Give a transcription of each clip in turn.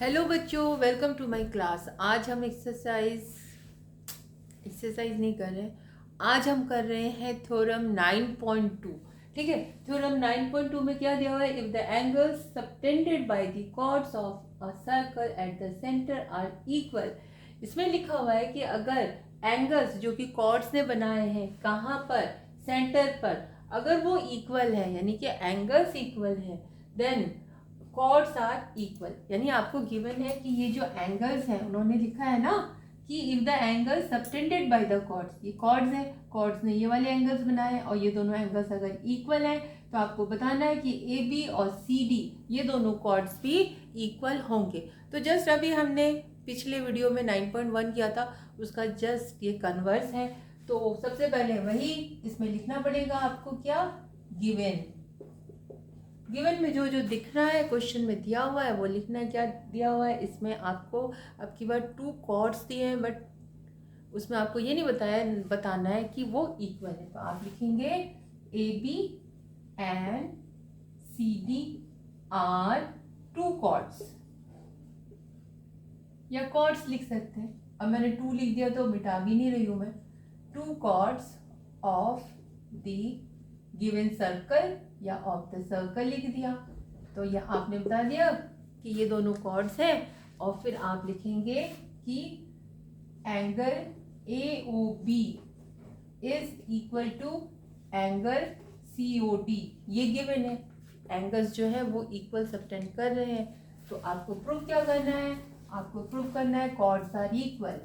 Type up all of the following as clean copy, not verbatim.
Hello बच्चों, welcome to my class. आज हम एक्सरसाइज नहीं कर रहे हैं। आज हम कर रहे हैं थ्योरम 9.2। ठीक है, थ्योरम 9.2 में क्या दिया हुआ है? If the angles subtended by the chords of a circle at the centre are equal. इसमें लिखा हुआ है कि अगर एंगल्स जो कि कॉर्ड्स ने बनाए हैं कहाँ पर? सेंटर पर। अगर वो इक्वल है यानी कि एंगल्स इक्वल है, देन कॉर्ड्स आर इक्वल। यानी आपको गिवन है कि ये जो एंगल्स हैं, उन्होंने लिखा है ना कि if the angle subtended by the chords, ये कॉर्ड्स है, कॉर्ड्स ने ये वाले एंगल्स बनाए और ये दोनों एंगल्स अगर इक्वल हैं तो आपको बताना है कि ए बी और सी डी ये दोनों कॉर्ड्स भी इक्वल होंगे। तो जस्ट अभी हमने पिछले वीडियो में 9.1 किया था, उसका जस्ट ये कन्वर्स है। तो सबसे पहले वही इसमें लिखना पड़ेगा आपको, क्या? गिवन। गिवन में जो जो दिख रहा है क्वेश्चन में दिया हुआ है वो लिखना है। क्या दिया हुआ है इसमें? आपको अब की बार 2 कॉर्ड्स दिए हैं, बट उसमें आपको ये नहीं बताना है कि वो इक्वल है। तो आप लिखेंगे A B and C D are 2 chords, या कॉर्ड्स लिख सकते हैं। अब मैंने 2 लिख दिया तो मिटा भी नहीं रही हूं मैं। 2 chords of the given circle या ऑफ द सर्कल लिख दिया। तो यह आपने बता दिया कि ये दोनों कॉर्ड्स हैं और फिर आप लिखेंगे कि angle A O B is equal to angle C O D. ये गिवन है, एंगल्स जो है वो इक्वल सबटेंड कर रहे हैं। तो आपको प्रूफ क्या करना है? आपको प्रूफ करना है chords are equal.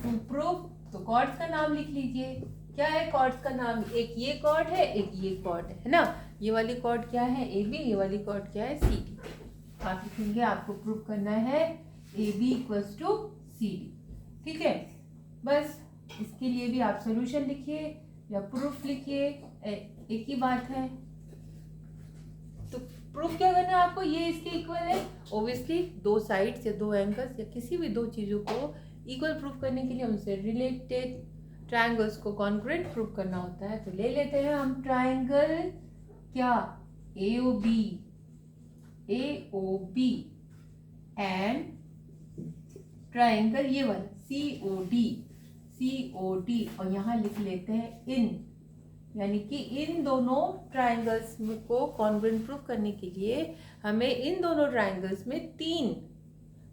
To proof, तो कॉर्ड्स का नाम लिख लीजिए। क्या है कॉर्ड्स का नाम? एक ये कॉर्ड है, एक ये कॉर्ड है ना। ये वाली कॉर्ड क्या है? A B. ये वाली कॉर्ड क्या है? C D. आप लिखेंगे आपको प्रूफ करना है A B equals to C D. ठीक है, बस इसके लिए भी आप सोल्यूशन लिखिए या प्रूफ लिखिए, एक ही बात है। तो प्रूफ क्या करना है आपको? ये इसके इक्वल है। ओब्वियसली दो साइड्स या दो एंगल्स या किसी भी दो चीज़ों को इक्वल प्रूफ करने के लिए उनसे रिलेटेड ट्रायंगल्स को कॉन्ग्रुएंट प्रूफ करना होता है। तो ले लेते हैं हम ट्रायंगल, क्या? ए ओ बी एंड ट्रायंगल ये वाला सी ओ डी, और यहाँ लिख लेते हैं इन। यानी कि इन दोनों ट्रायंगल्स को कॉन्ग्रुएंट प्रूफ करने के लिए हमें इन दोनों ट्रायंगल्स में 3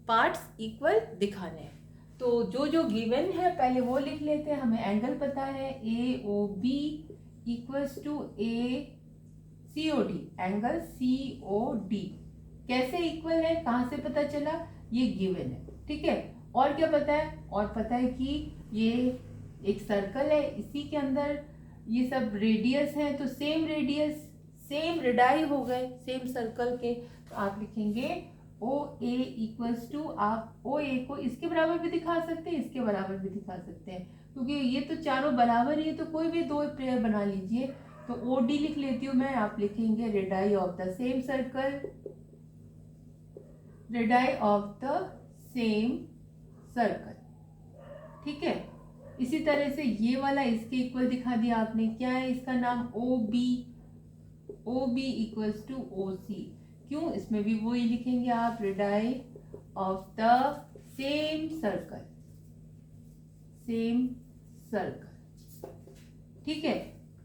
पार्ट्स इक्वल दिखाने हैं। तो जो जो गिवन है पहले वो लिख लेते हैं। हमें एंगल पता है A O B equals to A C O D, angle C O D. कैसे इक्वल है, कहाँ से पता चला? ये गिवन है। ठीक है, और क्या पता है? और पता है कि ये एक सर्कल है, इसी के अंदर ये सब रेडियस है, तो सेम रेडियस सेम रेडाई हो गए सेम सर्कल के। तो आप लिखेंगे ओ ए इक्वल्स टू, आप ओ ए को इसके बराबर भी दिखा सकते हैं, इसके बराबर भी दिखा सकते हैं, क्योंकि ये तो चारों बराबर ही है। तो कोई भी दो पेयर बना लीजिए। तो ओ डी लिख लेती हूँ मैं, आप लिखेंगे radii of the same circle, radii of the same circle. ठीक है, इसी तरह से ये वाला इसके इक्वल दिखा दिया आपने। क्या है इसका नाम? O B equals to O C. क्यों? इसमें भी वो ही लिखेंगे आप, radii of the same circle. ठीक है,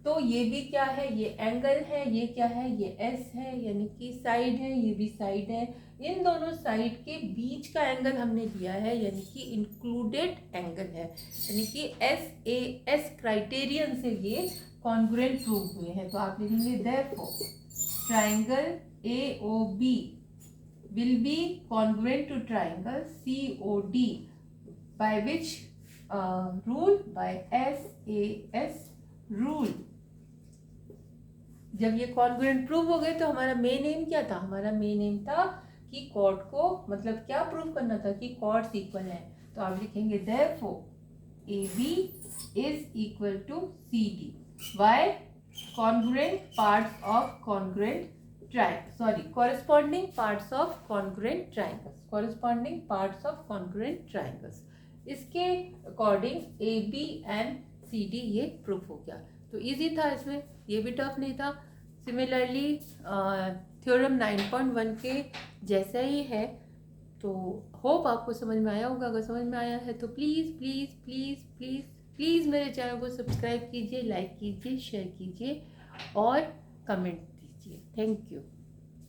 तो ये भी क्या है? ये एंगल है। ये क्या है? ये एस है, यानी कि साइड है। ये भी साइड है। इन दोनों साइड के बीच का एंगल हमने दिया है, यानी कि इंक्लूडेड एंगल है, यानी कि एस क्राइटेरियन से ये कॉन्ग्रुएंट प्रूव हुए हैं। तो आप लिखेंगे therefore triangle A O B will be congruent to triangle COD by which rule? By SAS rule। जब ये कॉन्ग्रुएंट प्रूव हो गए तो हमारा मेन एम क्या था? हमारा मेन एम था कि कॉर्ड को, मतलब क्या प्रूव करना था? कि कॉर्ड्स इक्वल है। तो आप लिखेंगे therefore AB is equal to CD। Why? Congruent parts of congruent corresponding parts of congruent triangles। इसके according A B and C D ये प्रूफ हो गया। तो इजी था, इसमें ये भी टफ नहीं था। सिमिलरली थ्योरम 9.1 के जैसा ही है, तो होप आपको समझ में आया होगा। अगर समझ में आया है तो please please please please please मेरे चैनल को सब्सक्राइब कीजिए, लाइक कीजिए, शेयर कीजिए और कमेंट दीजिए। Thank you.